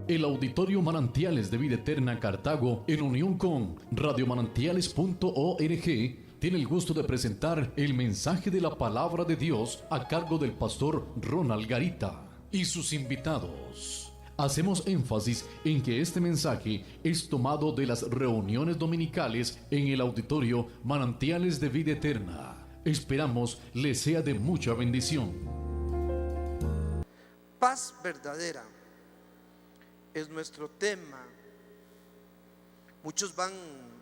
El Auditorio Manantiales de Vida Eterna Cartago, en unión con radiomanantiales.org, tiene el gusto de presentar el mensaje de la palabra de Dios a cargo del pastor Ronald Garita y sus invitados. Hacemos énfasis en que este mensaje es tomado de las reuniones dominicales en el Auditorio Manantiales de Vida Eterna. Esperamos les sea de mucha bendición. Paz verdadera es nuestro tema. Muchos van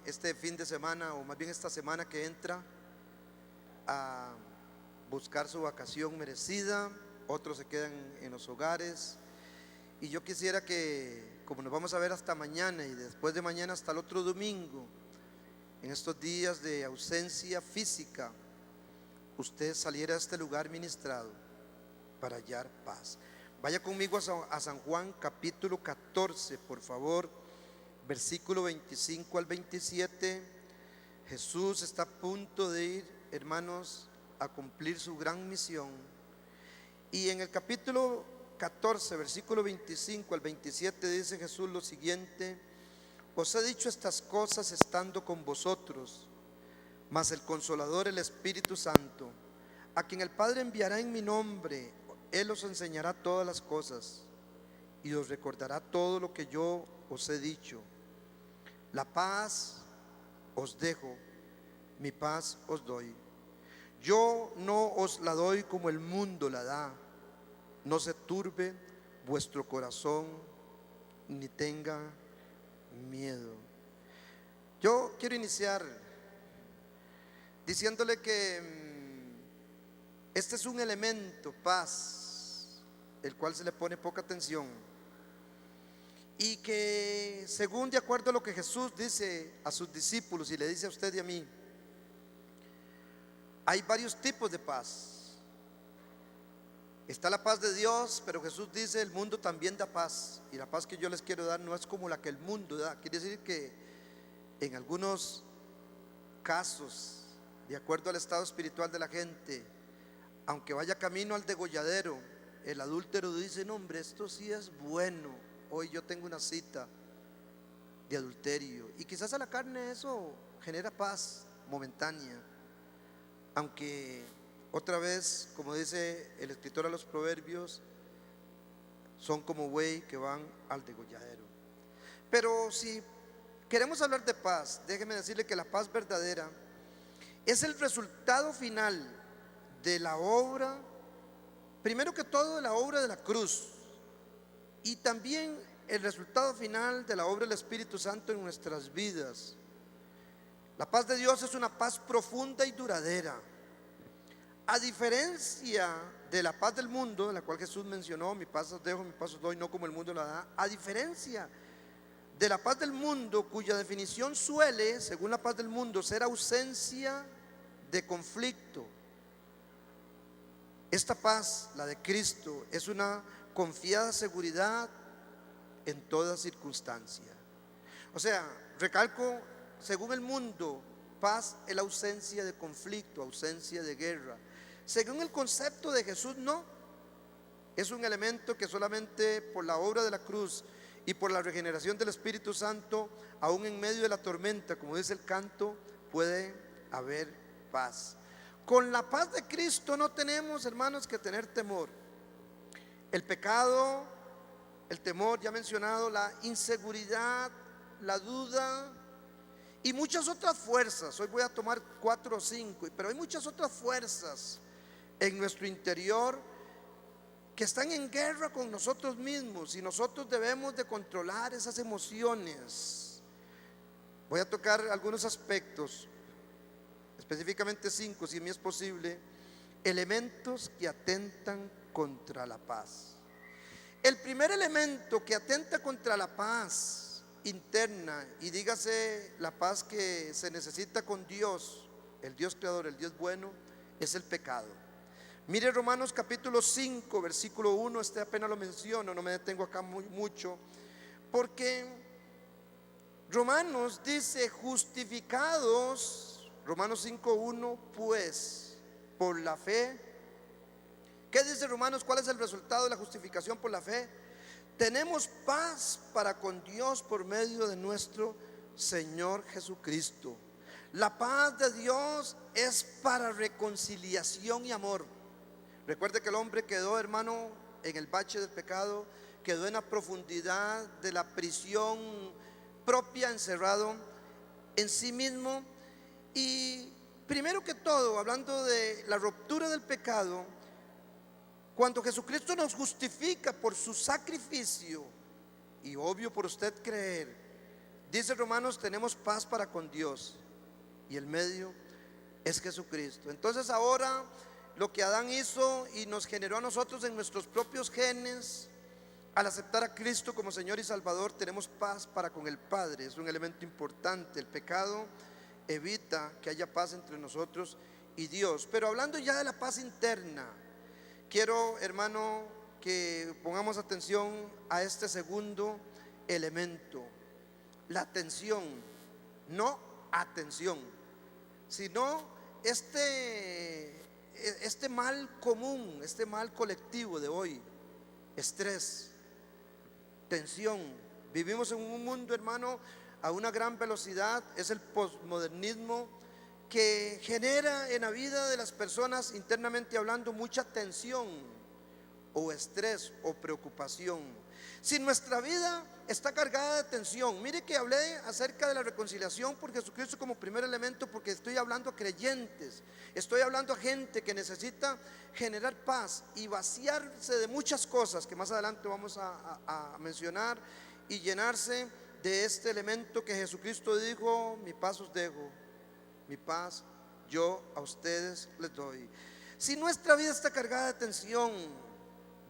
este fin de semana, o más bien esta semana que entra, a buscar su vacación merecida. Otros se quedan en los hogares. Y yo quisiera que, como nos vamos a ver hasta mañana y después de mañana hasta el otro domingo, en estos días de ausencia física, usted saliera a este lugar ministrado para hallar paz. Vaya conmigo a San Juan capítulo 14, por favor, versículo 25 al 27. Jesús está a punto de ir, hermanos, a cumplir su gran misión. Y en el capítulo 14, versículo 25 al 27 dice Jesús lo siguiente: os he dicho estas cosas estando con vosotros, mas el Consolador, el Espíritu Santo, a quien el Padre enviará en mi nombre, Él os enseñará todas las cosas y os recordará todo lo que yo os he dicho. La paz os dejo, mi paz os doy. Yo no os la doy como el mundo la da. No se turbe vuestro corazón ni tenga miedo. Yo quiero iniciar diciéndole que este es un elemento, paz, el cual se le pone poca atención, y que según de acuerdo a lo que Jesús dice a sus discípulos y le dice a usted y a mí, hay varios tipos de paz. Está la paz de Dios, pero Jesús dice el mundo también da paz, y la paz que yo les quiero dar no es como la que el mundo da. Quiere decir que en algunos casos, de acuerdo al estado espiritual de la gente, aunque vaya camino al degolladero, el adúltero dice: no, hombre, esto sí es bueno, hoy yo tengo una cita de adulterio. Y quizás a la carne eso genera paz momentánea, aunque otra vez, como dice el escritor a los Proverbios, son como buey que van al degolladero. Pero si queremos hablar de paz, déjeme decirle que la paz verdadera es el resultado final de la obra, primero que todo de la obra de la cruz, y también el resultado final de la obra del Espíritu Santo en nuestras vidas. La paz de Dios es una paz profunda y duradera. A diferencia de la paz del mundo, en la cual Jesús mencionó: mi paz os dejo, mi paz os doy, no como el mundo la da. A diferencia de la paz del mundo, cuya definición suele, según la paz del mundo, ser ausencia de conflicto, esta paz, la de Cristo, es una confiada seguridad en toda circunstancia. O sea, recalco, según el mundo, paz es la ausencia de conflicto, ausencia de guerra. Según el concepto de Jesús, no. Es un elemento que solamente por la obra de la cruz y por la regeneración del Espíritu Santo, aún en medio de la tormenta, como dice el canto, puede haber paz. Con la paz de Cristo no tenemos, hermanos, que tener temor. El pecado, el temor, ya mencionado, la inseguridad, la duda y muchas otras fuerzas. Hoy voy a tomar 4 o 5, pero hay muchas otras fuerzas en nuestro interior que están en guerra con nosotros mismos, y nosotros debemos de controlar esas emociones. Voy a tocar algunos aspectos, específicamente 5, si me es posible, elementos que atentan contra la paz. El primer elemento que atenta contra la paz interna, y dígase la paz que se necesita con Dios, el Dios creador, el Dios bueno, es el pecado. Mire Romanos capítulo 5, versículo 1, este apenas lo menciono, no me detengo acá mucho, porque Romanos dice: justificados, Romanos 5:1, pues por la fe. ¿Qué dice Romanos? ¿Cuál es el resultado de la justificación por la fe? tenemos paz para con Dios por medio de nuestro Señor Jesucristo. La paz de Dios es para reconciliación y amor. Recuerde que el hombre quedó, hermano, en el bache del pecado, quedó en la profundidad de la prisión propia, encerrado en sí mismo. Y primero que todo, hablando de la ruptura del pecado, cuando Jesucristo nos justifica por su sacrificio, y obvio por usted creer, dice Romanos, tenemos paz para con Dios, y el medio es Jesucristo. Entonces ahora lo que Adán hizo y nos generó a nosotros en nuestros propios genes, al aceptar a Cristo como Señor y Salvador, tenemos paz para con el Padre. Es un elemento importante. El pecado evita que haya paz entre nosotros y Dios. Pero hablando ya de la paz interna, quiero, hermano, que pongamos atención a este segundo elemento: la atención. No atención, sino este mal común, este mal colectivo de hoy: estrés, tensión. Vivimos en un mundo, hermano, a una gran velocidad. Es el posmodernismo que genera en la vida de las personas, internamente hablando, mucha tensión o estrés o preocupación. Si nuestra vida está cargada de tensión, mire que hablé acerca de la reconciliación por Jesucristo como primer elemento, porque estoy hablando a creyentes, estoy hablando a gente que necesita generar paz y vaciarse de muchas cosas que más adelante vamos a mencionar, y llenarse de este elemento que Jesucristo dijo: mi paz os dejo, mi paz yo a ustedes les doy. Si nuestra vida está cargada de tensión,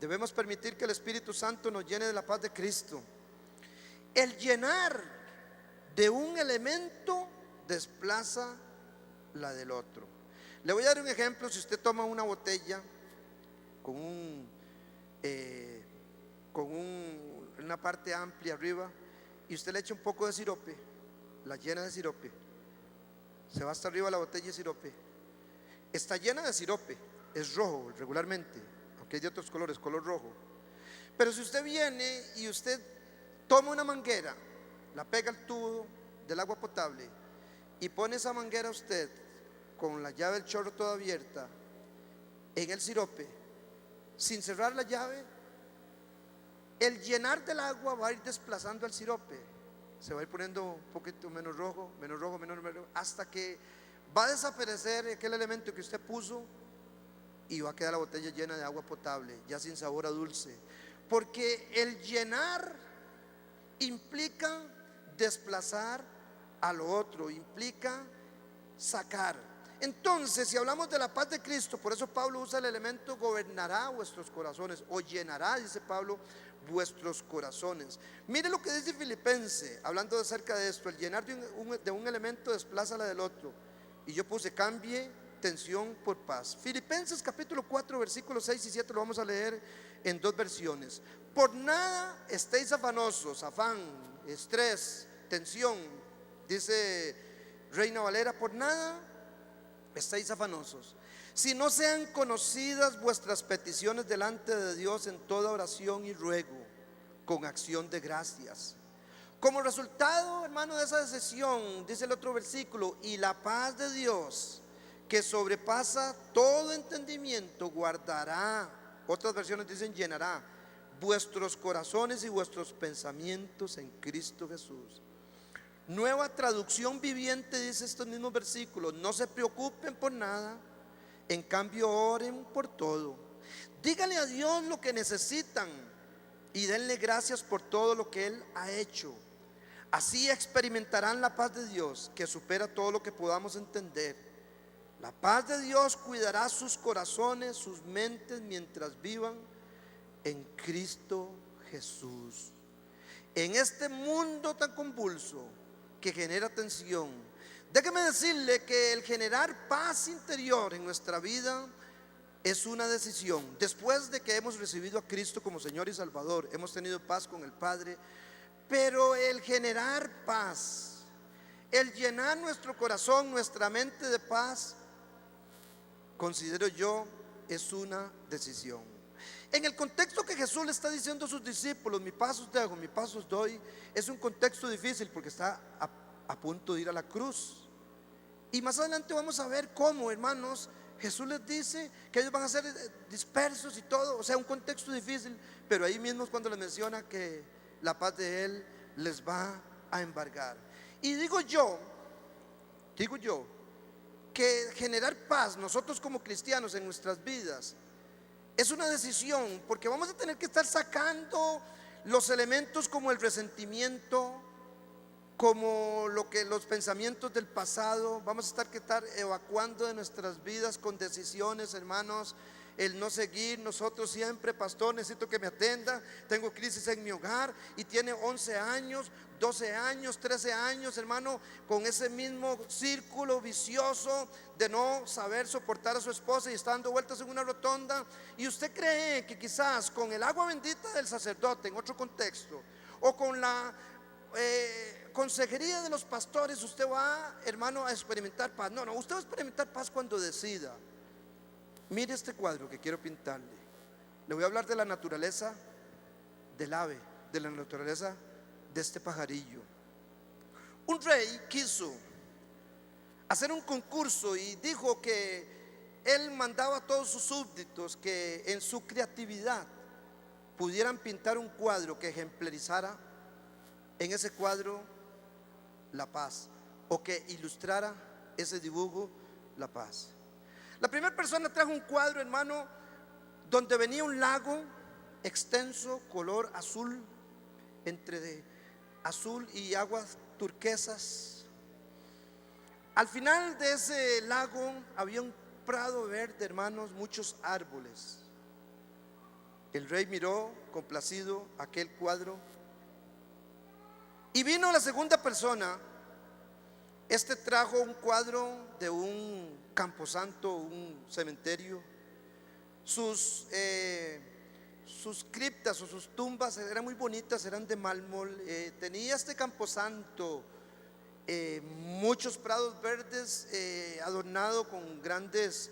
debemos permitir que el Espíritu Santo nos llene de la paz de Cristo. El llenar de un elemento desplaza la del otro. Le voy a dar un ejemplo. Si usted toma una botella con una parte amplia arriba, y usted le echa un poco de sirope, la llena de sirope, se va hasta arriba la botella de sirope, está llena de sirope, es rojo regularmente, aunque hay de otros colores, color rojo. Pero si usted viene y usted toma una manguera, la pega al tubo del agua potable y pone esa manguera usted con la llave del chorro toda abierta en el sirope, sin cerrar la llave, el llenar del agua va a ir desplazando al sirope. Se va a ir poniendo un poquito menos rojo, menos rojo, menos rojo, hasta que va a desaparecer aquel elemento que usted puso y va a quedar la botella llena de agua potable, ya sin sabor a dulce. Porque el llenar implica desplazar a lo otro, implica sacar. Entonces, si hablamos de la paz de Cristo, por eso Pablo usa el elemento gobernará vuestros corazones, o llenará, dice Pablo, vuestros corazones. Mire lo que dice Filipenses, hablando acerca de esto: el llenar de un elemento desplaza la del otro. Y yo puse: cambie tensión por paz. Filipenses capítulo 4 versículos 6 y 7 lo vamos a leer en dos versiones. Por nada estéis afanosos, afán, estrés, tensión, dice Reina Valera: por nada estéis afanosos, si no sean conocidas vuestras peticiones delante de Dios en toda oración y ruego, con acción de gracias. Como resultado, hermano, de esa decisión, dice el otro versículo: y la paz de Dios, que sobrepasa todo entendimiento, guardará, otras versiones dicen llenará, vuestros corazones y vuestros pensamientos en Cristo Jesús. Nueva Traducción Viviente dice estos mismos versículos: no se preocupen por nada, en cambio oren por todo. Díganle a Dios lo que necesitan y denle gracias por todo lo que Él ha hecho. Así experimentarán la paz de Dios, que supera todo lo que podamos entender. La paz de Dios cuidará sus corazones, sus mentes, mientras vivan en Cristo Jesús. En este mundo tan convulso que genera tensión, déjeme decirle que el generar paz interior en nuestra vida es una decisión. Después de que hemos recibido a Cristo como Señor y Salvador, hemos tenido paz con el Padre, pero el generar paz, el llenar nuestro corazón, nuestra mente de paz, considero yo, es una decisión. En el contexto que Jesús le está diciendo a sus discípulos, mi paz os dejo, mi paz os doy, es un contexto difícil porque está a punto de ir a la cruz. Y más adelante vamos a ver cómo, hermanos, Jesús les dice que ellos van a ser dispersos y todo, o sea, un contexto difícil, pero ahí mismo es cuando les menciona que la paz de Él les va a embargar. Y digo yo, que generar paz nosotros como cristianos en nuestras vidas es una decisión, porque vamos a tener que estar sacando los elementos como el resentimiento, como los pensamientos del pasado. Vamos a estar evacuando de nuestras vidas con decisiones, hermanos, el no seguir. Nosotros siempre, pastor, necesito que me atenda, tengo crisis en mi hogar, y tiene 11 años, 12 años, 13 años, hermano, con ese mismo círculo vicioso de no saber soportar a su esposa y está dando vueltas en una rotonda. Y usted cree que quizás con el agua bendita del sacerdote, en otro contexto, o con la consejería de los pastores, usted va, hermano, a experimentar paz. No, usted va a experimentar paz cuando decida. Mire este cuadro que quiero pintarle. Le voy a hablar de la naturaleza del ave, de la naturaleza de este pajarillo. Un rey quiso hacer un concurso y dijo que él mandaba a todos sus súbditos que en su creatividad pudieran pintar un cuadro que ejemplarizara en ese cuadro la paz, o que ilustrara ese dibujo la paz. La primera persona trajo un cuadro, hermano, donde venía un lago extenso, color azul, entre azul y aguas turquesas. Al final de ese lago había un prado verde, hermanos, muchos árboles. El rey miró complacido aquel cuadro y vino la segunda persona. Este trajo un cuadro de un camposanto, un cementerio. Sus criptas o sus tumbas eran muy bonitas, eran de mármol. Tenía este camposanto muchos prados verdes, adornado con grandes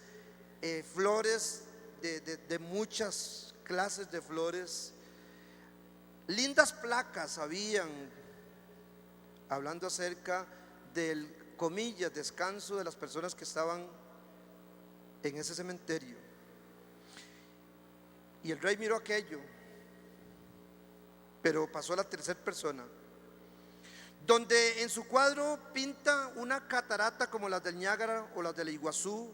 flores de muchas clases de flores. Lindas placas habían, hablando acerca del, comillas, descanso de las personas que estaban en ese cementerio. Y el rey miró aquello, pero pasó a la tercera persona, donde en su cuadro pinta una catarata como las del Niágara o las del Iguazú,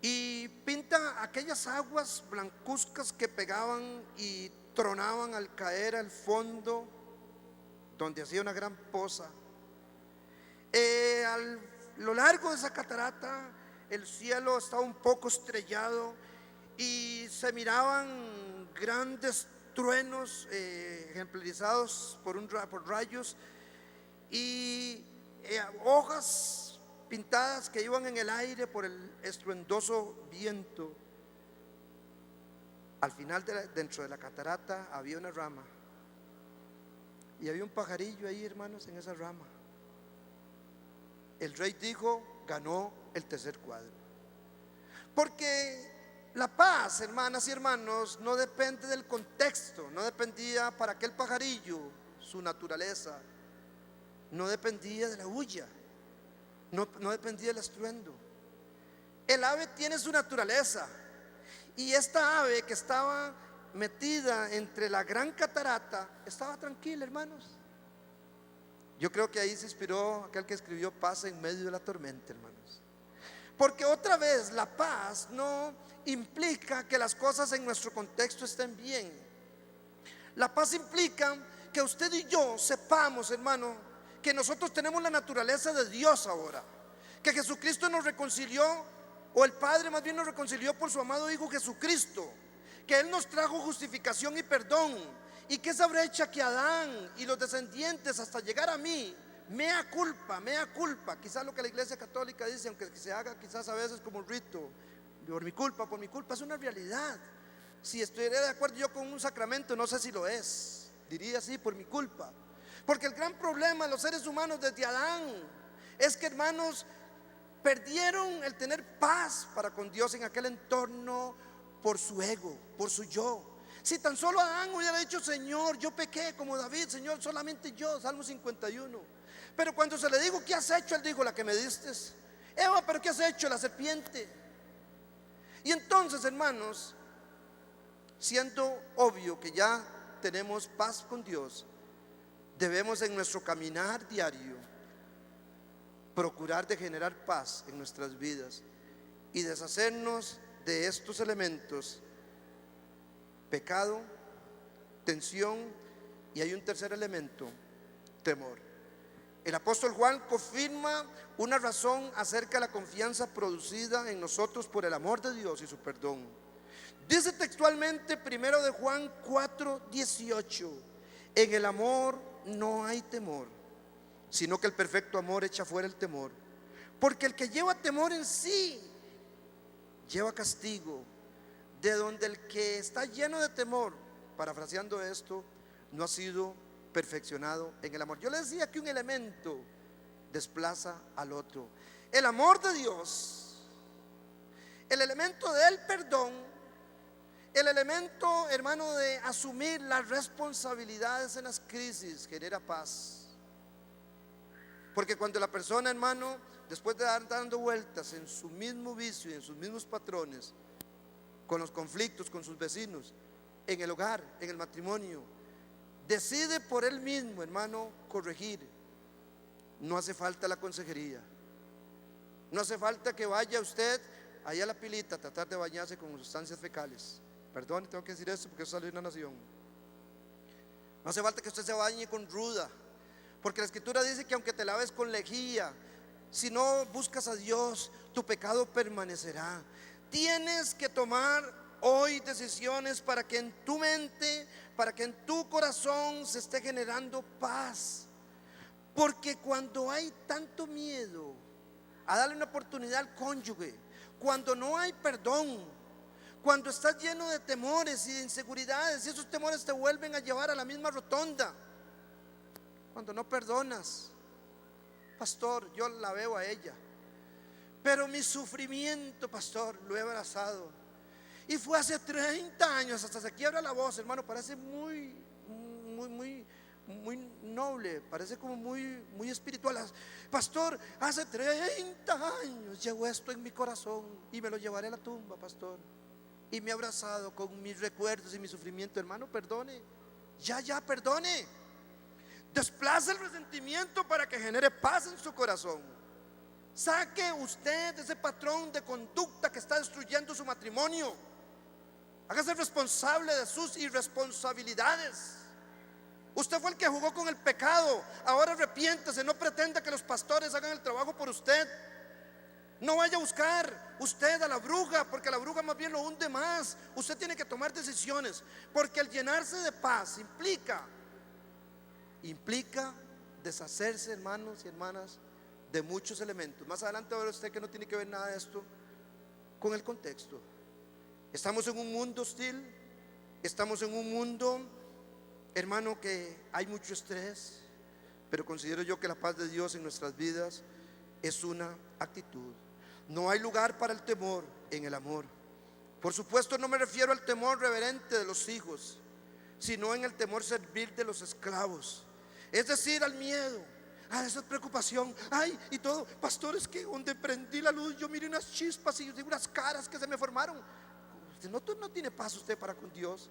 y pinta aquellas aguas blancuzcas que pegaban y tronaban al caer al fondo, donde hacía una gran poza. A lo largo de esa catarata el cielo estaba un poco estrellado y se miraban grandes truenos ejemplarizados por rayos, y hojas pintadas que iban en el aire por el estruendoso viento. Al final dentro de la catarata había una rama y había un pajarillo ahí, hermanos, en esa rama. El rey dijo: ganó el tercer cuadro. Porque la paz, hermanas y hermanos, no depende del contexto. No dependía para aquel pajarillo, su naturaleza, no dependía de la bulla, no dependía del estruendo. El ave tiene su naturaleza, y esta ave que estaba metida entre la gran catarata estaba tranquila, hermanos. Yo creo que ahí se inspiró aquel que escribió Paz en medio de la tormenta, hermanos. Porque otra vez, la paz no implica que las cosas en nuestro contexto estén bien. La paz implica que usted y yo sepamos, hermano, que nosotros tenemos la naturaleza de Dios ahora, que Jesucristo nos reconcilió, o el Padre más bien nos reconcilió por su amado Hijo Jesucristo, que Él nos trajo justificación y perdón, y que esa brecha que Adán y los descendientes hasta llegar a mí, mea culpa, quizás lo que la Iglesia Católica dice, aunque se haga quizás a veces como un rito, por mi culpa, es una realidad. Si estuviera de acuerdo yo con un sacramento, no sé si lo es, diría así, por mi culpa. Porque el gran problema de los seres humanos desde Adán es que, hermanos, perdieron el tener paz para con Dios en aquel entorno por su ego, por su yo. Si tan solo Adán hubiera dicho: Señor, yo pequé como David, Señor, solamente yo, Salmo 51. Pero cuando se le dijo: ¿qué has hecho?, él dijo: la que me diste. Eva, ¿pero qué has hecho? La serpiente. Y entonces, hermanos, siendo obvio que ya tenemos paz con Dios, debemos en nuestro caminar diario procurar de generar paz en nuestras vidas y deshacernos de estos elementos: pecado, tensión, y hay un tercer elemento: temor. El apóstol Juan confirma una razón acerca de la confianza producida en nosotros por el amor de Dios y su perdón. Dice textualmente 1 de Juan 4:18: en el amor no hay temor, sino que el perfecto amor echa fuera el temor, porque el que lleva temor en sí lleva castigo, de donde el que está lleno de temor, parafraseando esto, no ha sido perfeccionado en el amor. Yo le decía que un elemento desplaza al otro: el amor de Dios, el elemento del perdón, el elemento, hermano, de asumir las responsabilidades en las crisis, genera paz. Porque cuando la persona, hermano, después de dar dando vueltas en su mismo vicio y en sus mismos patrones, con los conflictos con sus vecinos, en el hogar, en el matrimonio, decide por él mismo, hermano, corregir, no hace falta la consejería, no hace falta que vaya usted allá a la pilita a tratar de bañarse con sustancias fecales. Perdón, tengo que decir esto porque eso salió de una nación. No hace falta que usted se bañe con ruda, porque la escritura dice que aunque te laves con lejía, si no buscas a Dios, tu pecado permanecerá. Tienes que tomar hoy decisiones para que en tu mente, para que en tu corazón se esté generando paz. Porque cuando hay tanto miedo a darle una oportunidad al cónyuge, cuando no hay perdón, cuando estás lleno de temores y de inseguridades, y esos temores te vuelven a llevar a la misma rotonda, cuando no perdonas: pastor, yo la veo a ella, pero mi sufrimiento, pastor, lo he abrazado, y fue hace 30 años, hasta se quiebra la voz, hermano, parece muy noble, parece como muy espiritual. Pastor, hace 30 años llevo esto en mi corazón y me lo llevaré a la tumba, pastor, y me he abrazado con mis recuerdos y mi sufrimiento. Hermano, perdone, ya perdone. Desplaza el resentimiento para que genere paz en su corazón. Saque usted ese patrón de conducta que está destruyendo su matrimonio. Hágase responsable de sus irresponsabilidades. Usted fue el que jugó con el pecado, ahora arrepiéntase. No pretenda que los pastores hagan el trabajo por usted. No vaya a buscar usted a la bruja, porque la bruja más bien lo hunde más. Usted tiene que tomar decisiones, porque el llenarse de paz implica deshacerse, hermanos y hermanas, de muchos elementos. Más adelante va a ver usted que no tiene que ver nada de esto con el contexto. Estamos en un mundo hostil, estamos en un mundo, hermano, que hay mucho estrés, pero considero yo que la paz de Dios en nuestras vidas es una actitud. No hay lugar para el temor en el amor. Por supuesto, no me refiero al temor reverente de los hijos, sino en el temor servil de los esclavos. Es decir, al miedo, a esa preocupación. Ay, y todo, pastor, es que donde prendí la luz yo miré unas chispas y unas caras que se me formaron. Usted no tiene paz usted para con Dios.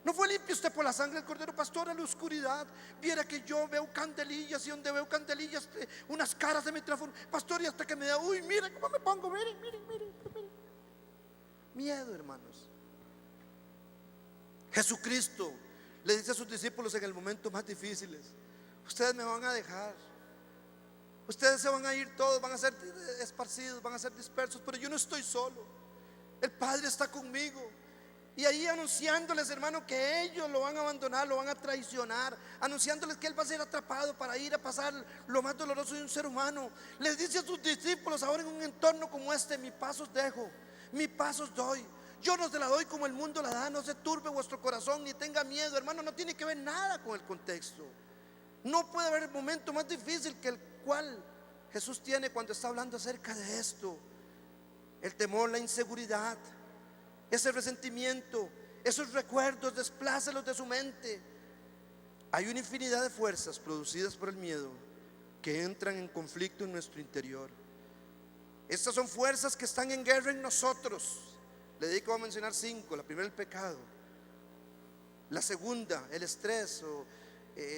No fue limpio usted por la sangre del Cordero. Pastor, en la oscuridad viera que yo veo candelillas, y donde veo candelillas unas caras se me transforman. Pastor, y hasta que me da, uy, mire cómo me pongo, miren. Miedo, hermanos. Jesucristo le dice a sus discípulos en el momento más difíciles: ustedes me van a dejar, ustedes se van a ir todos, van a ser esparcidos, van a ser dispersos, pero yo no estoy solo, el Padre está conmigo. Y ahí anunciándoles, hermano, que ellos lo van a abandonar, lo van a traicionar, anunciándoles que Él va a ser atrapado para ir a pasar lo más doloroso de un ser humano. Les dice a sus discípulos ahora en un entorno como este: mi paz os dejo, mi paz os doy. Yo no se la doy como el mundo la da. No se turbe vuestro corazón ni tenga miedo. Hermano, no tiene que ver nada con el contexto. No puede haber momento más difícil que el cual Jesús tiene cuando está hablando acerca de esto: el temor, la inseguridad. ese resentimiento, esos recuerdos, desplácelos de su mente. Hay una infinidad de fuerzas producidas por el miedo que entran en conflicto en nuestro interior. Estas son fuerzas que están en guerra en nosotros. Le dedico a mencionar 5. La primera, el pecado. La segunda, el estrés o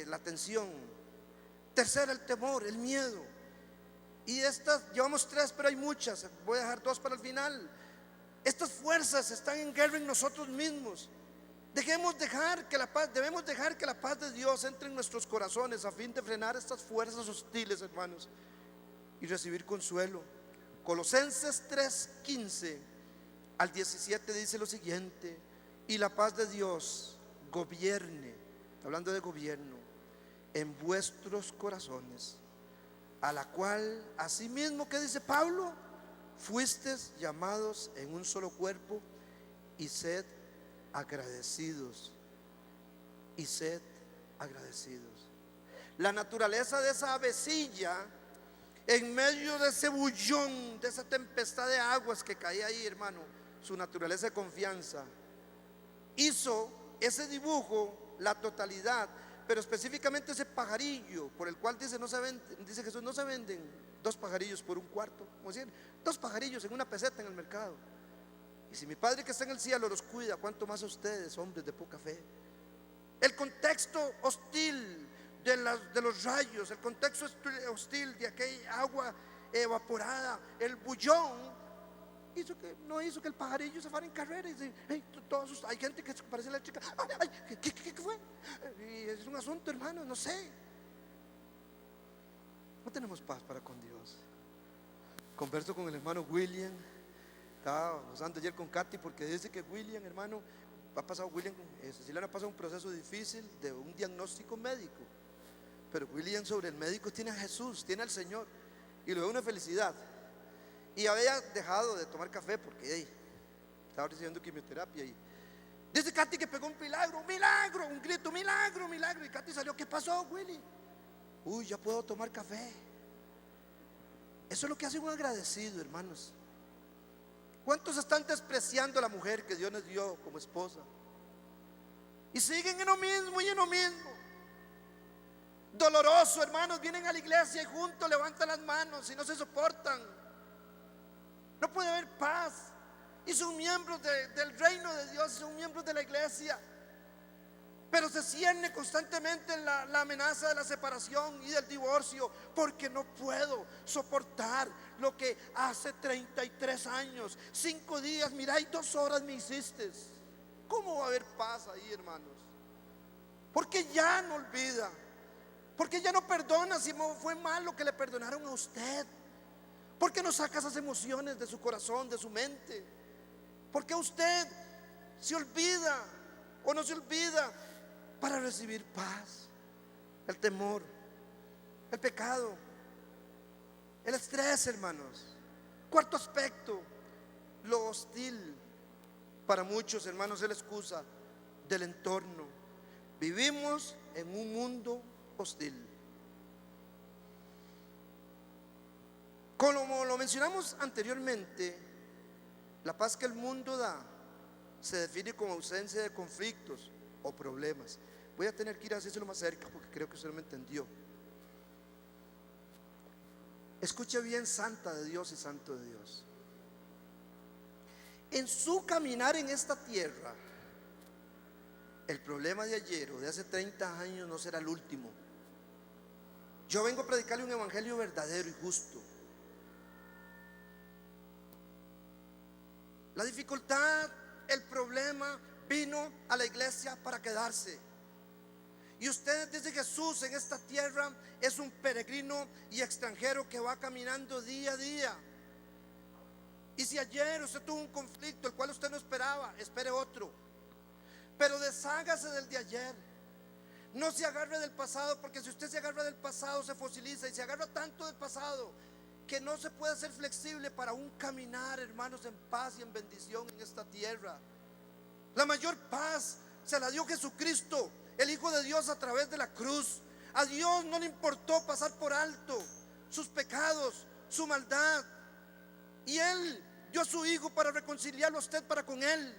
la tensión. Tercera, el temor, el miedo. Y estas, llevamos 3, pero hay muchas. Voy a dejar 2 para el final. Estas fuerzas están en guerra en nosotros mismos. Debemos dejar que la paz de Dios entre en nuestros corazones a fin de frenar estas fuerzas hostiles, hermanos, y recibir consuelo. Colosenses 3:15 al 17 dice lo siguiente: y la paz de Dios gobierne, hablando de gobierno, en vuestros corazones, a la cual asimismo, ¿qué dice Pablo? Fuisteis llamados en un solo cuerpo, y sed agradecidos. Y sed agradecidos. La naturaleza de esa avecilla, en medio de ese bullón, de esa tempestad de aguas que caía ahí, hermano, su naturaleza de confianza, hizo ese dibujo, la totalidad, pero específicamente ese pajarillo, por el cual dice, no se venden, dice Jesús, no se venden 2 pajarillos por un cuarto, como decir, 2 pajarillos en una peseta en el mercado. Y si mi Padre que está en el cielo los cuida, ¿cuánto más a ustedes, hombres de poca fe? El contexto hostil de los rayos, el contexto hostil de aquella agua evaporada, el bullón, no hizo que el pajarillo se fuera en carrera y dice, hey, todos, hay gente que se parece a la chica, ay, ¿qué fue? Y es un asunto, hermano, no sé. No tenemos paz para con Dios. Converso con el hermano William. Estaba gozando ayer con Katy porque dice que William, hermano, Cecilia ha pasado un proceso difícil de un diagnóstico médico, pero William sobre el médico tiene a Jesús, tiene al Señor, y lo ve una felicidad. Y había dejado de tomar café porque estaba recibiendo quimioterapia. Y dice Katy que pegó un milagro, un grito, milagro. Y Katy salió, ¿qué pasó, Willy? Uy, ya puedo tomar café. Eso es lo que hace un agradecido, hermanos. ¿Cuántos están despreciando a la mujer que Dios les dio como esposa? Y siguen en lo mismo y en lo mismo. Doloroso, hermanos, vienen a la iglesia y juntos levantan las manos y no se soportan. No puede haber paz. Y son miembros del reino de Dios, son miembros de la iglesia, pero se cierne constantemente en la amenaza de la separación y del divorcio, porque no puedo soportar lo que hace 33 años, 5 días, mira, y 2 horas me hiciste. ¿Cómo va a haber paz ahí, hermanos? Porque ya no olvida, porque ya no perdona si fue mal lo que le perdonaron a usted. ¿Por qué no saca esas emociones de su corazón, de su mente? ¿Por qué usted se olvida o no se olvida para recibir paz? El temor, el pecado, el estrés, hermanos. 4 aspecto, lo hostil. Para muchos, hermanos, es la excusa del entorno. Vivimos en un mundo hostil. Como lo mencionamos anteriormente, la paz que el mundo da se define como ausencia de conflictos o problemas. Voy a tener que ir a hacérselo más cerca porque creo que usted no me entendió. Escuche bien, santa de Dios y santo de Dios. En su caminar en esta tierra, el problema de ayer o de hace 30 años no será el último. Yo vengo a predicarle un evangelio verdadero y justo. La dificultad, el problema vino a la iglesia para quedarse. Y usted, desde Jesús en esta tierra, es un peregrino y extranjero que va caminando día a día. Y si ayer usted tuvo un conflicto el cual usted no esperaba, espere otro. Pero deshágase del de ayer. No se agarre del pasado, porque si usted se agarra del pasado se fosiliza, y se agarra tanto del pasado que no se puede ser flexible para un caminar, hermanos, en paz y en bendición en esta tierra. La mayor paz se la dio Jesucristo, el Hijo de Dios, a través de la cruz. A Dios no le importó pasar por alto sus pecados, su maldad, y Él dio a su hijo para reconciliarlo a usted para con él.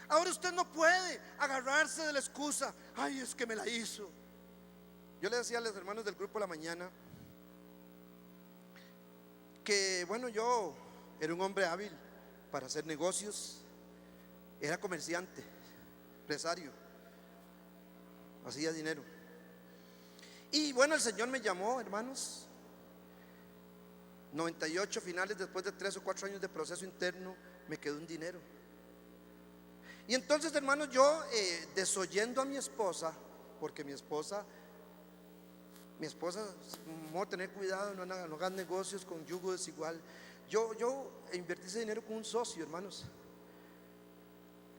Ahora usted no puede agarrarse de la excusa, ay, es que me la hizo. Yo le decía a los hermanos del grupo la mañana que bueno, yo era un hombre hábil para hacer negocios, era comerciante, empresario, hacía dinero. Y bueno, el Señor me llamó, hermanos, 98 finales, después de 3 o 4 años de proceso interno, me quedó un dinero. Y entonces, hermanos, yo desoyendo a mi esposa, porque mi esposa, vamos a tener cuidado, no hagan negocios con yugo desigual. Yo invertí ese dinero con un socio, hermanos.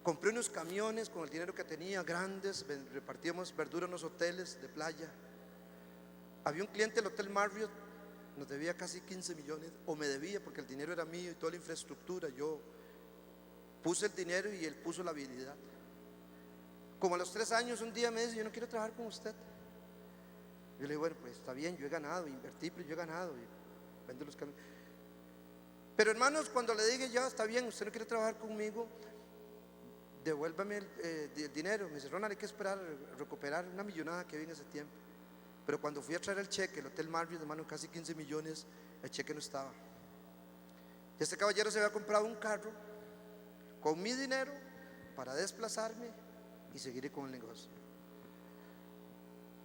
Compré unos camiones con el dinero que tenía, grandes, repartíamos verdura en los hoteles de playa. Había un cliente del Hotel Marriott, nos debía casi 15 millones, o me debía porque el dinero era mío y toda la infraestructura. Yo puse el dinero y él puso la habilidad. Como a los 3 años, un día me dice, yo no quiero trabajar con usted. Yo le digo, bueno, pues está bien, yo he ganado, invertí, pero yo he ganado, y vendo los camiones. Pero hermanos, cuando le dije, ya está bien, usted no quiere trabajar conmigo, devuélvame el dinero. Me dice, Ronald, hay que esperar recuperar una millonada que vi en ese tiempo. Pero cuando fui a traer el cheque, el Hotel Marriott, hermano, casi 15 millones, el cheque no estaba. Y este caballero se había comprado un carro con mi dinero para desplazarme y seguir con el negocio.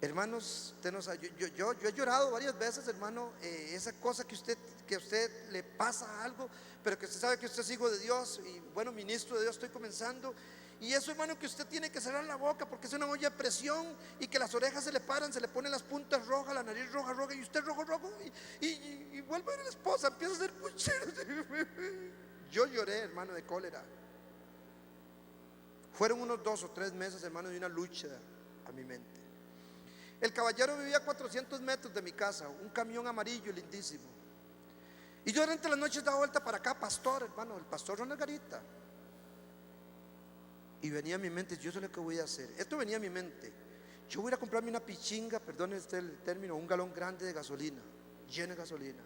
Hermanos, usted no sabe, yo he llorado varias veces, hermano, esa cosa que a usted le pasa algo, pero que usted sabe que usted es hijo de Dios y bueno, ministro de Dios, estoy comenzando. Y eso, hermano, que usted tiene que cerrar la boca porque es una olla de presión y que las orejas se le paran, se le ponen las puntas rojas, la nariz roja, y usted rojo, y vuelve a ver a la esposa, empieza a hacer pucheros. Yo lloré, hermano, de cólera. Fueron unos 2 o 3 meses, hermano, de una lucha a mi mente. El caballero vivía a 400 metros de mi casa, un camión amarillo lindísimo. Y yo durante las noches daba vuelta para acá, pastor, hermano, el pastor Ronald Garita. Y venía a mi mente, yo sé lo que voy a hacer. Esto venía a mi mente. Yo voy a ir a comprarme una pichinga, perdón el término, un galón grande de gasolina, lleno de gasolina.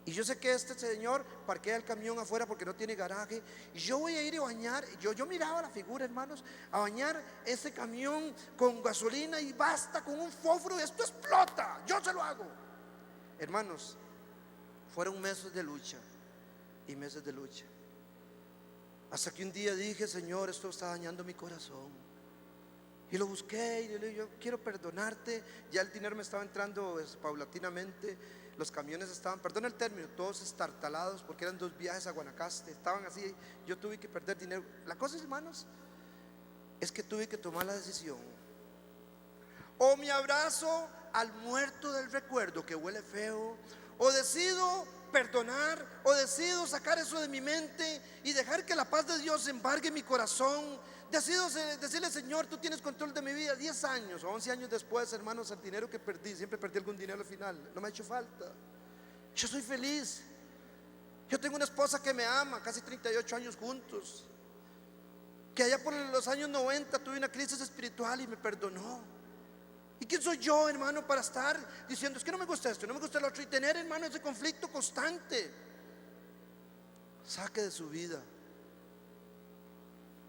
Y yo sé que este señor parquea el camión afuera porque no tiene garaje. Y yo voy a ir a bañar. Yo miraba la figura, hermanos, a bañar ese camión con gasolina y basta con un fósforo. Esto explota. Yo se lo hago. Hermanos, fueron meses de lucha y meses de lucha. Hasta que un día dije, Señor, esto está dañando mi corazón. Y lo busqué y le dije, yo quiero perdonarte. Ya el dinero me estaba entrando paulatinamente. Los camiones estaban, perdón el término, todos estartalados porque eran 2 viajes a Guanacaste. Estaban así, yo tuve que perder dinero. La cosa, hermanos, es que tuve que tomar la decisión. O me abrazo al muerto del recuerdo que huele feo, o decido perdonar, o decido sacar eso de mi mente y dejar que la paz de Dios embargue mi corazón. Decido decirle, Señor, tú tienes control de mi vida. 10 años o 11 años después, hermanos, el dinero que perdí, siempre perdí algún dinero al final, no me ha hecho falta. Yo soy feliz. Yo tengo una esposa que me ama, casi 38 años juntos, que allá por los años 90 tuve una crisis espiritual y me perdonó. ¿Y quién soy yo, hermano, para estar diciendo, es que no me gusta esto, no me gusta lo otro, y tener, hermano, ese conflicto constante? Saque de su vida.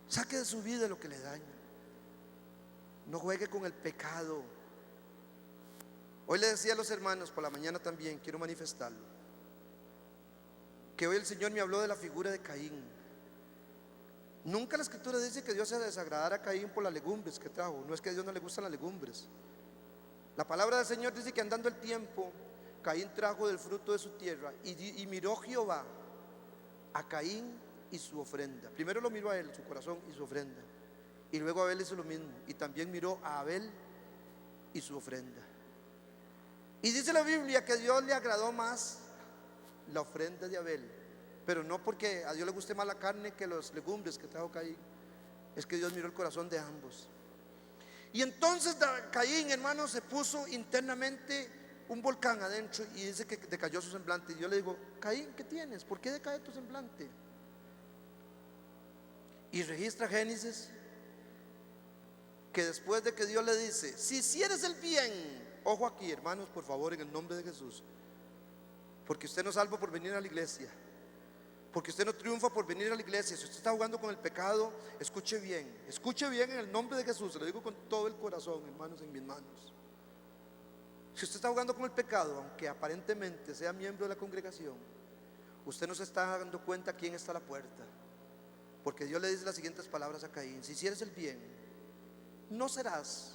Saque de su vida lo que le daña. No juegue con el pecado. Hoy le decía a los hermanos, por la mañana también, quiero manifestarlo, que hoy el Señor me habló de la figura de Caín. Nunca la escritura dice que Dios se desagradara a Caín por las legumbres que trajo. No es que a Dios no le gustan las legumbres. La palabra del Señor dice que andando el tiempo, Caín trajo del fruto de su tierra y miró Jehová a Caín y su ofrenda. Primero lo miró a él, su corazón y su ofrenda, y luego Abel hizo lo mismo, y también miró a Abel y su ofrenda. Y dice la Biblia que a Dios le agradó más la ofrenda de Abel, pero no porque a Dios le guste más la carne que los legumbres que trajo Caín. Es que Dios miró el corazón de ambos. Y entonces Caín, hermano, se puso internamente un volcán adentro y dice que decayó su semblante. Y yo le digo, Caín, ¿qué tienes? ¿Por qué decae tu semblante? Y registra Génesis que después de que Dios le dice, si hicieres el bien, ojo aquí, hermanos, por favor, en el nombre de Jesús, porque usted no es salvo por venir a la iglesia. Porque usted no triunfa por venir a la iglesia. Si usted está jugando con el pecado, escuche bien en el nombre de Jesús. Se lo digo con todo el corazón, hermanos, en mis manos. Si usted está jugando con el pecado, aunque aparentemente sea miembro de la congregación, usted no se está dando cuenta quién está a la puerta. Porque Dios le dice las siguientes palabras a Caín: si hicieres el bien, no serás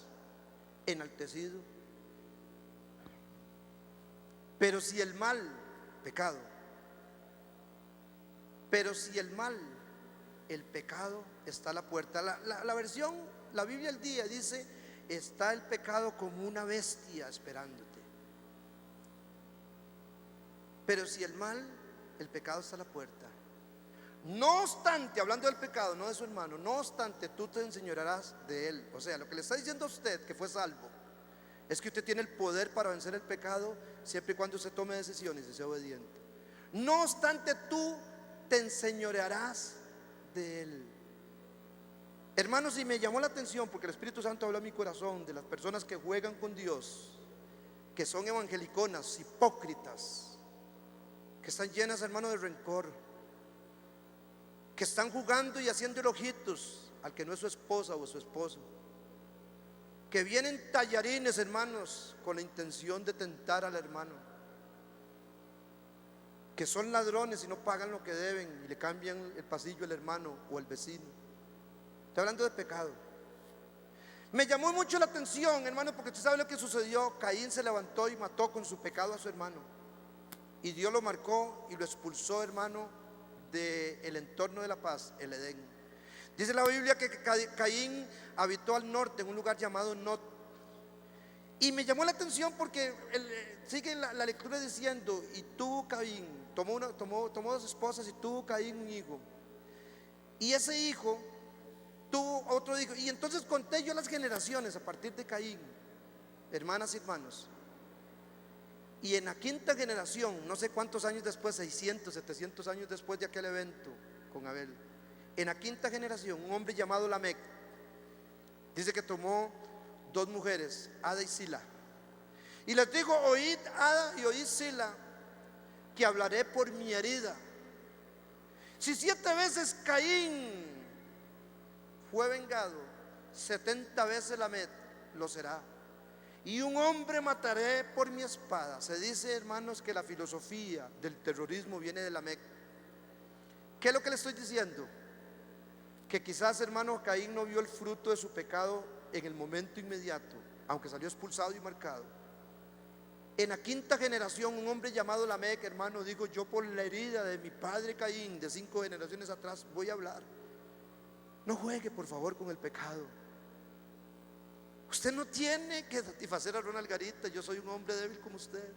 enaltecido, pero si el mal, pecado, pero si el mal, el pecado está a la puerta. La versión, la Biblia al día dice: está el pecado como una bestia esperándote. Pero si el mal, el pecado está a la puerta. No obstante, hablando del pecado, no de su hermano, no obstante, tú te enseñorearás de él. O sea, lo que le está diciendo a usted, que fue salvo, es que usted tiene el poder para vencer el pecado, siempre y cuando usted tome decisiones y sea obediente. No obstante, tú te enseñorearás de él. Hermanos, y me llamó la atención porque el Espíritu Santo habló a mi corazón de las personas que juegan con Dios, que son evangeliconas, hipócritas, que están llenas, hermanos, de rencor, que están jugando y haciendo ojitos al que no es su esposa o su esposo, que vienen tallarines, hermanos, con la intención de tentar al hermano, que son ladrones y no pagan lo que deben y le cambian el pasillo al hermano o al vecino. Estoy hablando de pecado. Me llamó mucho la atención, hermano, porque usted sabe lo que sucedió. Caín se levantó y mató con su pecado a su hermano, y Dios lo marcó y lo expulsó, hermano, del entorno de la paz, el Edén. Dice la Biblia que Caín habitó al norte en un lugar llamado Nod. Y me llamó la atención porque sigue la lectura diciendo: y tuvo Caín, tomó dos esposas y tuvo Caín un hijo, y ese hijo tuvo otro hijo. Y entonces conté yo las generaciones a partir de Caín, hermanas y hermanos. Y en la quinta generación, no sé cuántos años después, 600, 700 años después de aquel evento con Abel, en la quinta generación, un hombre llamado Lamec, dice que tomó dos mujeres, Ada y Sila, y les dijo: oíd, Ada, y oíd, Sila, que hablaré por mi herida. Si 7 veces Caín fue vengado, 70 veces Lamec lo será. Y un hombre mataré por mi espada. Se dice, hermanos, que la filosofía del terrorismo viene de Lamec. ¿Qué es lo que le estoy diciendo? Que quizás, hermano, Caín no vio el fruto de su pecado en el momento inmediato, aunque salió expulsado y marcado. En la quinta generación, un hombre llamado Lamec, hermano, digo: yo por la herida de mi padre Caín de 5 generaciones atrás voy a hablar. No juegue, por favor, con el pecado. Usted no tiene que satisfacer a Ronald Garita: yo soy un hombre débil como usted.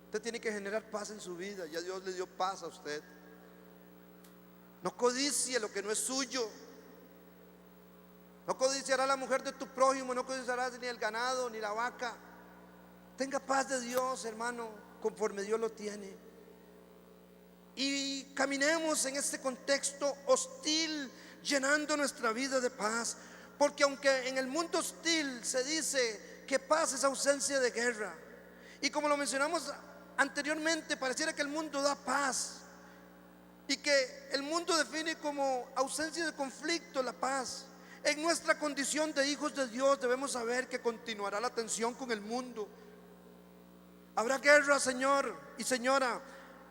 Usted tiene que generar paz en su vida. Ya Dios le dio paz a usted. No codicie lo que no es suyo. No codiciará la mujer de tu prójimo, no codiciarás ni el ganado ni la vaca. Tenga paz de Dios, hermano, conforme Dios lo tiene. Y caminemos en este contexto hostil, llenando nuestra vida de paz. Porque aunque en el mundo hostil se dice que paz es ausencia de guerra, y como lo mencionamos anteriormente, pareciera que el mundo da paz, y que el mundo define como ausencia de conflicto la paz. En nuestra condición de hijos de Dios debemos saber que continuará la tensión con el mundo. Habrá guerra, señor y señora,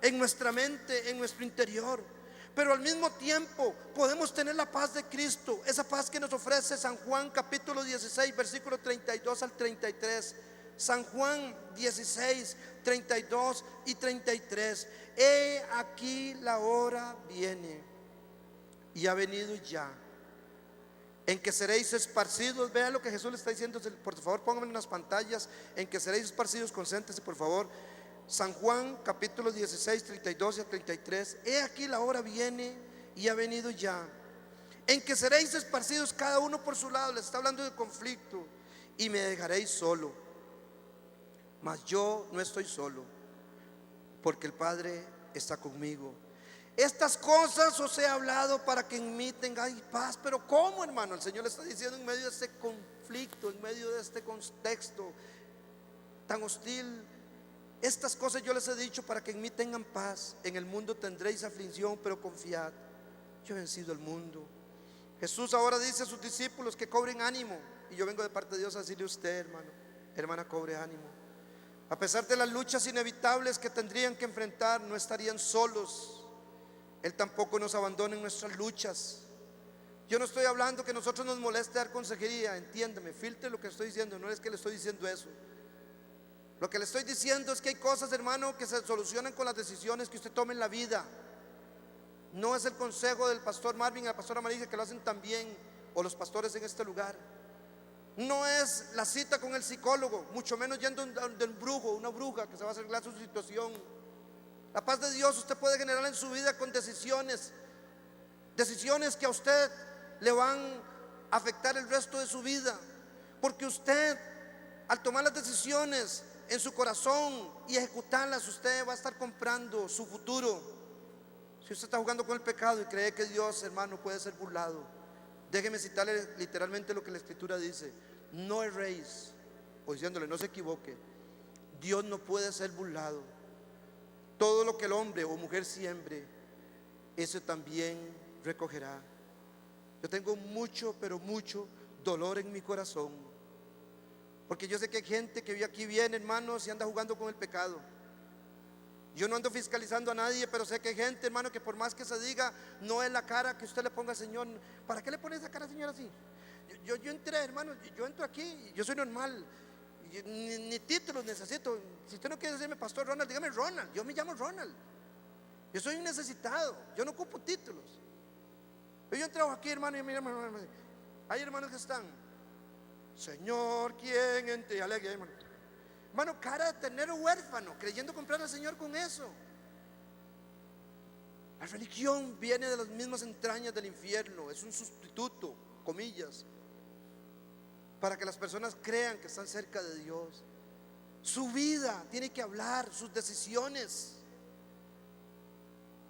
en nuestra mente, en nuestro interior. Pero al mismo tiempo podemos tener la paz de Cristo, esa paz que nos ofrece San Juan capítulo 16, versículos 32 al 33. San Juan 16, 32 y 33. He aquí la hora viene, y ha venido ya, en que seréis esparcidos. Vean lo que Jesús le está diciendo. Por favor, pónganme en las pantallas: en que seréis esparcidos. Concéntrese, por favor. San Juan capítulo 16, 32 y 33. He aquí la hora viene y ha venido ya, en que seréis esparcidos cada uno por su lado. Les está hablando de conflicto. Y me dejaréis solo, mas yo no estoy solo, porque el Padre está conmigo. Estas cosas os he hablado para que en mí tengáis paz. Pero ¿cómo, hermano? El Señor le está diciendo en medio de este conflicto, en medio de este contexto tan hostil, Estas cosas yo les he dicho para que en mí tengan paz. En el mundo tendréis aflicción, pero confiad, yo he vencido el mundo. Jesús ahora dice a sus discípulos que cobren ánimo. Y yo vengo de parte de Dios a decirle a usted, hermano, hermana, cobre ánimo. A pesar de las luchas inevitables que tendrían que enfrentar, no estarían solos. Él tampoco nos abandona en nuestras luchas. Yo no estoy hablando que nosotros nos moleste dar consejería, entiéndeme, filtre lo que estoy diciendo, no es que le estoy diciendo eso. Lo que le estoy diciendo es que hay cosas, hermano, que se solucionan con las decisiones que usted tome en la vida. No es el consejo del pastor Marvin y la pastora Marisa, que lo hacen también, o los pastores en este lugar. No es la cita con el psicólogo, mucho menos yendo de un brujo, una bruja que se va a arreglar su situación. La paz de Dios usted puede generarla en su vida con decisiones que a usted le van a afectar el resto de su vida. Porque usted, al tomar las decisiones en su corazón y ejecutarlas, usted va a estar comprando su futuro. Si usted está jugando con el pecado y cree que Dios, hermano, puede ser burlado, déjeme citarle literalmente lo que la Escritura dice: no erréis, o diciéndole no se equivoque. Dios no puede ser burlado. Todo lo que el hombre o mujer siembre, eso también recogerá. Yo tengo mucho, pero mucho dolor en mi corazón, porque yo sé que hay gente que aquí viene, hermanos, y anda jugando con el pecado. Yo no ando fiscalizando a nadie, pero sé que hay gente, hermano, que por más que se diga, no es la cara que usted le ponga al Señor. ¿Para qué le pone esa cara, Señor, así? Yo entré, hermano, yo entro aquí, yo soy normal, ni títulos necesito. Si usted no quiere decirme Pastor Ronald, dígame Ronald. Yo me llamo Ronald. Yo soy un necesitado, yo no ocupo títulos. Yo entro aquí, hermano, y mira, hermano, hay hermanos que están: Señor, ¿quién entre? Alegre, hermano. Hermano, cara de ternero huérfano, creyendo comprar al Señor con eso. La religión viene de las mismas entrañas del infierno. Es un sustituto, comillas, para que las personas crean que están cerca de Dios. Su vida tiene que hablar, sus decisiones.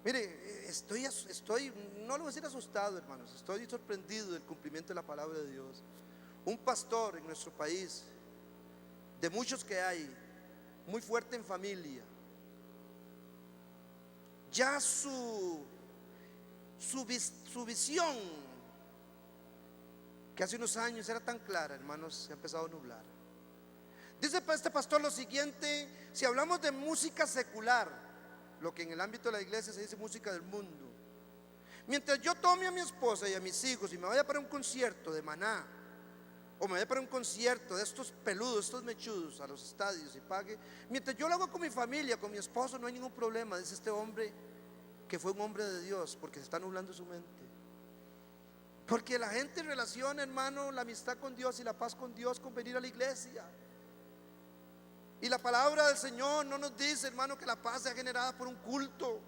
Mire, estoy, no lo voy a decir asustado, hermanos, estoy sorprendido del cumplimiento de la palabra de Dios. Un pastor en nuestro país, de muchos que hay, muy fuerte en familia, ya su visión, que hace unos años era tan clara, hermanos, se ha empezado a nublar. Dice este pastor lo siguiente: si hablamos de música secular, lo que en el ámbito de la iglesia se dice música del mundo, mientras yo tome a mi esposa y a mis hijos y me vaya para un concierto de Maná, o me vaya para un concierto de estos peludos, estos mechudos, a los estadios y pague, mientras yo lo hago con mi familia, con mi esposo, no hay ningún problema. Dice este hombre que fue un hombre de Dios, porque se está nublando su mente. Porque la gente relaciona, hermano, la amistad con Dios y la paz con Dios con venir a la iglesia. Y la palabra del Señor no nos dice, hermano, que la paz sea generada por un culto.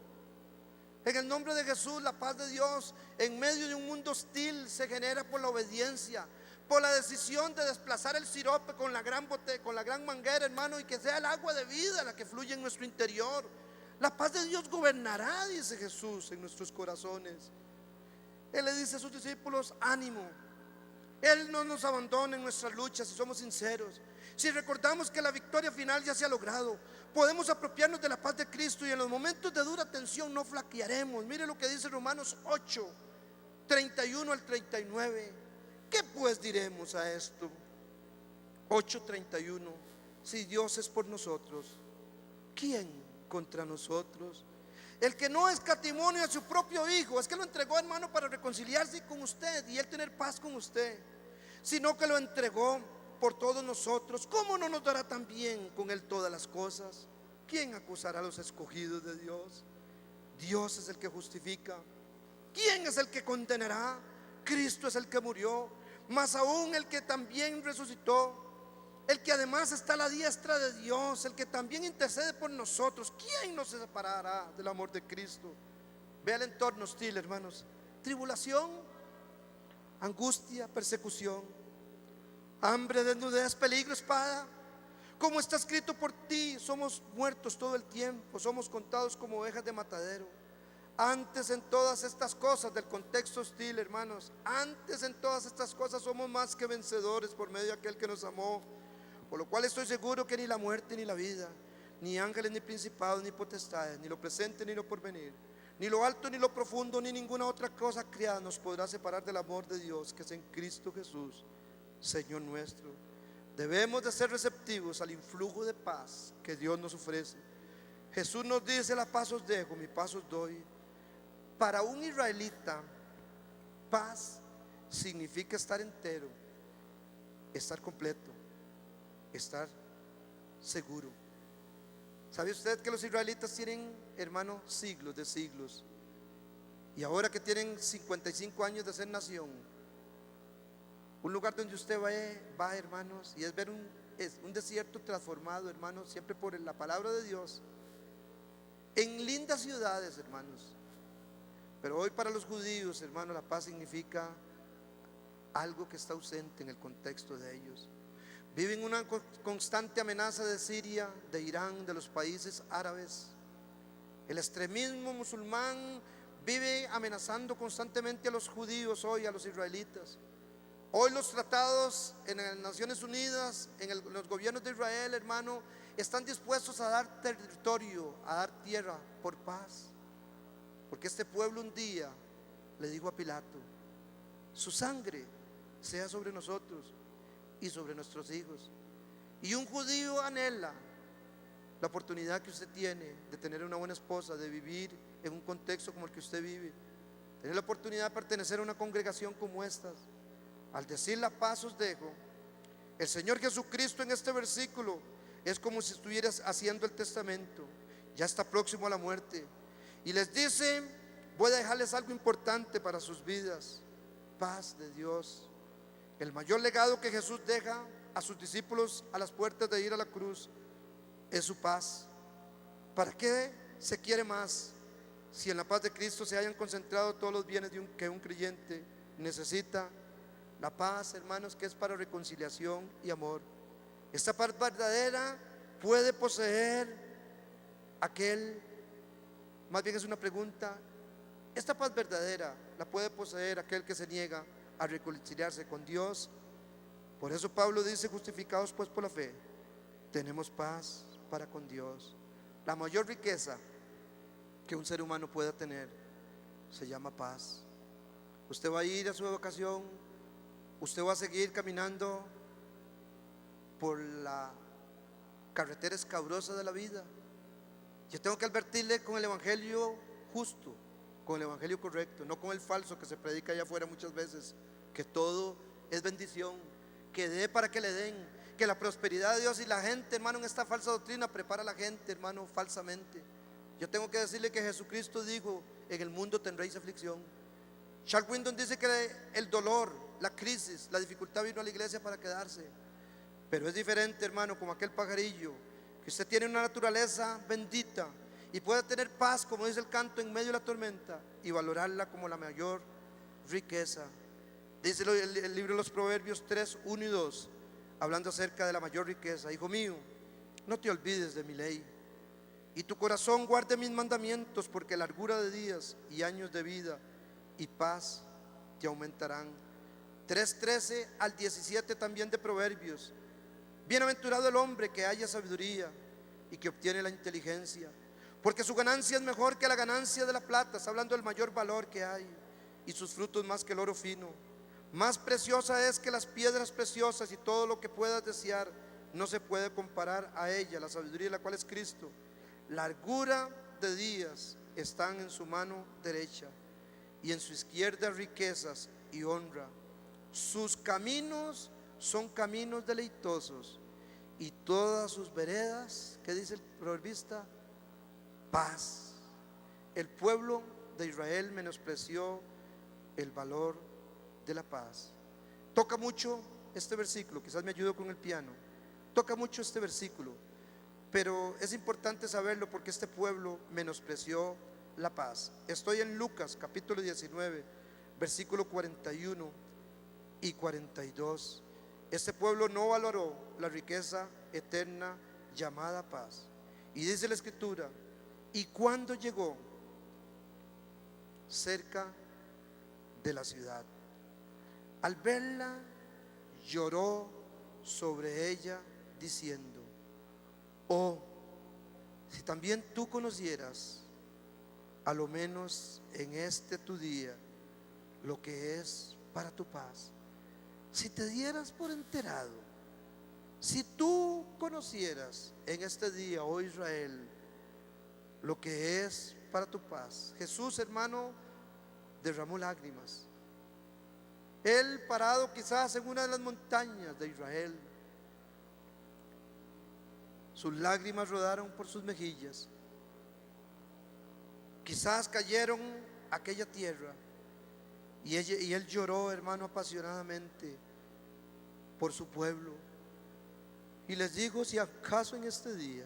En el nombre de Jesús, la paz de Dios en medio de un mundo hostil se genera por la obediencia, por la decisión de desplazar el sirope con la gran manguera, hermano, y que sea el agua de vida la que fluye en nuestro interior. La paz de Dios gobernará, dice Jesús, en nuestros corazones. Él le dice a sus discípulos: ánimo. Él no nos abandona en nuestras luchas si somos sinceros. Si recordamos que la victoria final ya se ha logrado, podemos apropiarnos de la paz de Cristo, y en los momentos de dura tensión no flaquearemos. Mire lo que dice Romanos 8, 31 al 39. ¿Qué pues diremos a esto? 8:31. Si Dios es por nosotros, ¿quién contra nosotros? El que no escatimó a su propio Hijo, es que lo entregó, hermano, para reconciliarse con usted y Él tener paz con usted, sino que lo entregó por todos nosotros, ¿cómo no nos dará también con Él todas las cosas? ¿Quién acusará a los escogidos de Dios? Dios es el que justifica. ¿Quién es el que condenará? Cristo es el que murió, más aún el que también resucitó, el que además está a la diestra de Dios, el que también intercede por nosotros. ¿Quién nos separará del amor de Cristo? Ve el entorno hostil, hermanos: tribulación, angustia, persecución, hambre, desnudez, peligro, espada. Como está escrito: por ti somos muertos todo el tiempo, somos contados como ovejas de matadero. Antes en todas estas cosas, del contexto hostil, hermanos, antes en todas estas cosas somos más que vencedores por medio de aquel que nos amó. Por lo cual estoy seguro que ni la muerte ni la vida, ni ángeles, ni principados, ni potestades, ni lo presente, ni lo porvenir, ni lo alto, ni lo profundo, ni ninguna otra cosa creada nos podrá separar del amor de Dios que es en Cristo Jesús, Señor nuestro. Debemos de ser receptivos al influjo de paz que Dios nos ofrece. Jesús nos dice: la paz os dejo, mi paz os doy. Para un israelita, paz significa estar entero, estar completo, estar seguro. ¿Sabe usted que los israelitas tienen, hermano, siglos de siglos? Y ahora que tienen 55 años de ser nación, un lugar donde usted va, hermanos, y es ver un desierto transformado, hermanos, siempre por la palabra de Dios, en lindas ciudades, hermanos. Pero hoy para los judíos, hermanos, la paz significa algo que está ausente en el contexto de ellos. Viven una constante amenaza de Siria, de Irán, de los países árabes. El extremismo musulmán vive amenazando constantemente a los judíos hoy, a los israelitas. Hoy los tratados en las Naciones Unidas, en los gobiernos de Israel, hermano, están dispuestos a dar territorio, a dar tierra por paz. Porque este pueblo un día le dijo a Pilato: su sangre sea sobre nosotros y sobre nuestros hijos. Y un judío anhela la oportunidad que usted tiene de tener una buena esposa, de vivir en un contexto como el que usted vive, tener la oportunidad de pertenecer a una congregación como estas. Al decir la paz os dejo, el Señor Jesucristo en este versículo es como si estuvieras haciendo el testamento. Ya está próximo a la muerte y les dice: voy a dejarles algo importante para sus vidas, paz de Dios. El mayor legado que Jesús deja a sus discípulos a las puertas de ir a la cruz es su paz. ¿Para qué se quiere más si en la paz de Cristo se hayan concentrado todos los bienes que un creyente necesita? La paz, hermanos, que es para reconciliación y amor. Esta paz verdadera puede poseer más bien es una pregunta. Esta paz verdadera la puede poseer aquel que se niega a reconciliarse con Dios. Por eso Pablo dice: justificados pues por la fe, tenemos paz para con Dios. La mayor riqueza que un ser humano pueda tener se llama paz. Usted va a ir a su vocación, usted va a seguir caminando por la carretera escabrosa de la vida. Yo tengo que advertirle con el evangelio justo, con el evangelio correcto, no con el falso que se predica allá afuera muchas veces, que todo es bendición, que dé para que le den, que la prosperidad de Dios. Y la gente, hermano, en esta falsa doctrina prepara a la gente, hermano, falsamente. Yo tengo que decirle que Jesucristo dijo: en el mundo tendréis aflicción. Charles Windon dice que el dolor, la crisis, la dificultad vino a la iglesia para quedarse. Pero es diferente, hermano, como aquel pajarillo, que usted tiene una naturaleza bendita y puede tener paz, como dice el canto, en medio de la tormenta, y valorarla como la mayor riqueza. Dice el libro de los Proverbios 3, 1 y 2, hablando acerca de la mayor riqueza: hijo mío, no te olvides de mi ley, y tu corazón guarde mis mandamientos, porque largura de días y años de vida y paz te aumentarán. 3:13 al 17 también de Proverbios: bienaventurado el hombre que haya sabiduría y que obtiene la inteligencia, porque su ganancia es mejor que la ganancia de la plata. Está hablando del mayor valor que hay. Y sus frutos más que el oro fino. Más preciosa es que las piedras preciosas, y todo lo que puedas desear no se puede comparar a ella, la sabiduría, la cual es Cristo. Largura de días están en su mano derecha, y en su izquierda riquezas y honra. Sus caminos son caminos deleitosos, y todas sus veredas, ¿qué dice el proverbista? Paz. El pueblo de Israel menospreció el valor de la paz. Toca mucho este versículo, quizás me ayudo con el piano. Toca mucho este versículo, pero es importante saberlo porque este pueblo menospreció la paz. Estoy en Lucas capítulo 19, versículo 41 y 42. Este pueblo no valoró la riqueza eterna llamada paz. Y dice la escritura: y cuando llegó cerca de la ciudad, al verla, lloró sobre ella, diciendo: oh Si también tú conocieras, a lo menos en este tu día, lo que es para tu paz, si te dieras por enterado, si tú conocieras en este día, oh Israel, lo que es para tu paz. Jesús, hermano, derramó lágrimas. Él parado quizás en una de las montañas de Israel, sus lágrimas rodaron por sus mejillas. Quizás cayeron a aquella tierra y él lloró, hermano, apasionadamente por su pueblo. Y les digo, si acaso en este día,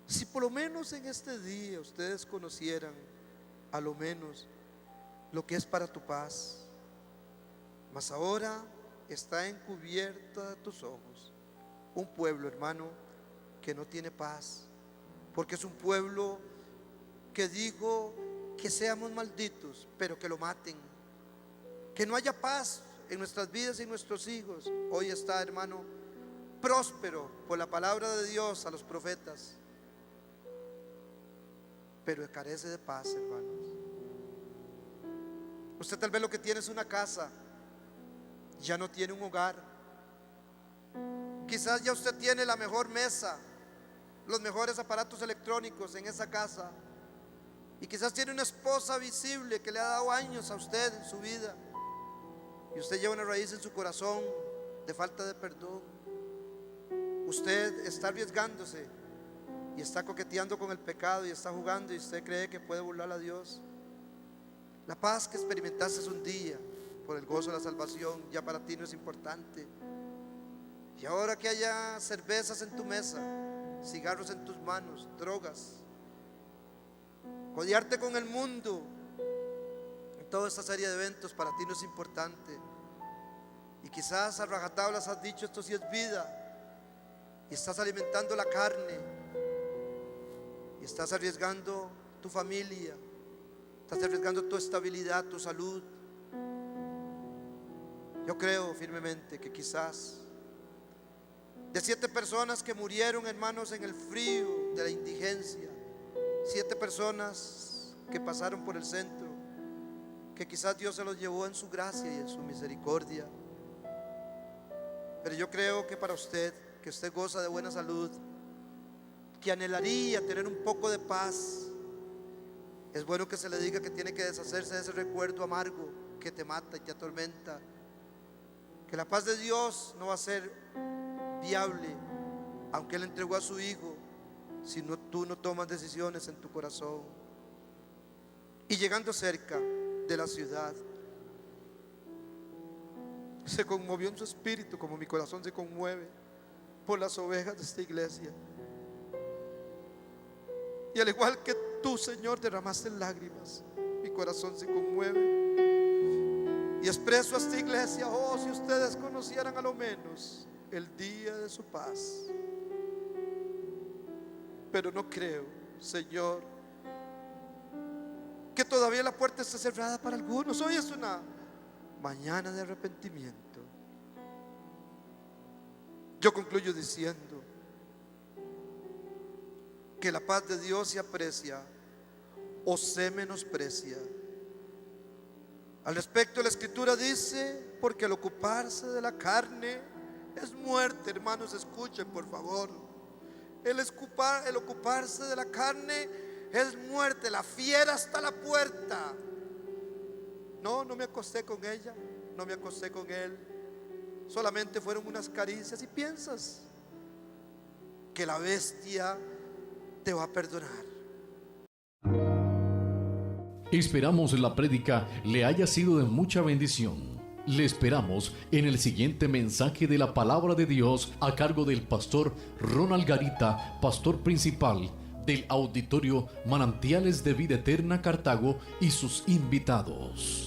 si por lo menos en este día ustedes conocieran a lo menos lo que es para tu paz, mas ahora está encubierta de tus ojos un pueblo, hermano, que no tiene paz, porque es un pueblo que digo que seamos malditos, pero que lo maten, que no haya paz en nuestras vidas y en nuestros hijos. Hoy está, hermano, próspero por la palabra de Dios a los profetas, pero carece de paz, hermanos. Usted tal vez lo que tiene es una casa, ya no tiene un hogar. Quizás ya usted tiene la mejor mesa, los mejores aparatos electrónicos en esa casa, y quizás tiene una esposa visible que le ha dado años a usted en su vida, y usted lleva una raíz en su corazón de falta de perdón. Usted está arriesgándose y está coqueteando con el pecado y está jugando, y usted cree que puede burlar a Dios. La paz que experimentaste un día por el gozo de la salvación ya para ti no es importante. Y ahora que haya cervezas en tu mesa, cigarros en tus manos, drogas, codearte con el mundo, en toda esta serie de eventos para ti no es importante. Y quizás a rajatablas has dicho, esto sí es vida, y estás alimentando la carne, y estás arriesgando tu familia, estás arriesgando tu estabilidad, tu salud. Yo creo firmemente que quizás de 7 personas que murieron, hermanos, en el frío de la indigencia, 7 personas que pasaron por el centro, que quizás Dios se los llevó en su gracia y en su misericordia. Pero yo creo que para usted, que usted goza de buena salud, que anhelaría tener un poco de paz, es bueno que se le diga que tiene que deshacerse de ese recuerdo amargo que te mata y te atormenta, que la paz de Dios no va a ser viable aunque Él entregó a su Hijo, si tú no tomas decisiones en tu corazón. Y llegando cerca de la ciudad, se conmovió en su espíritu, como mi corazón se conmueve por las ovejas de esta iglesia. Y al igual que tú, Señor, derramaste lágrimas, mi corazón se conmueve. Y expreso a esta iglesia, oh, si ustedes conocieran a lo menos el día de su paz. Pero no creo, Señor, que todavía la puerta esté cerrada para algunos. Hoy es una mañana de arrepentimiento. Yo concluyo diciendo que la paz de Dios se aprecia o se menosprecia. Al respecto, la Escritura dice, porque al ocuparse de la carne es muerte. Hermanos, escuchen por favor. El ocuparse de la carne es muerte. La fiera está a la puerta. No me acosté con ella, no me acosté con él, solamente fueron unas caricias. Y piensas que la bestia te va a perdonar. Esperamos la prédica le haya sido de mucha bendición. Le esperamos en el siguiente mensaje de la palabra de Dios a cargo del pastor Ronald Garita, pastor principal del Auditorio Manantiales de Vida Eterna Cartago, y sus invitados.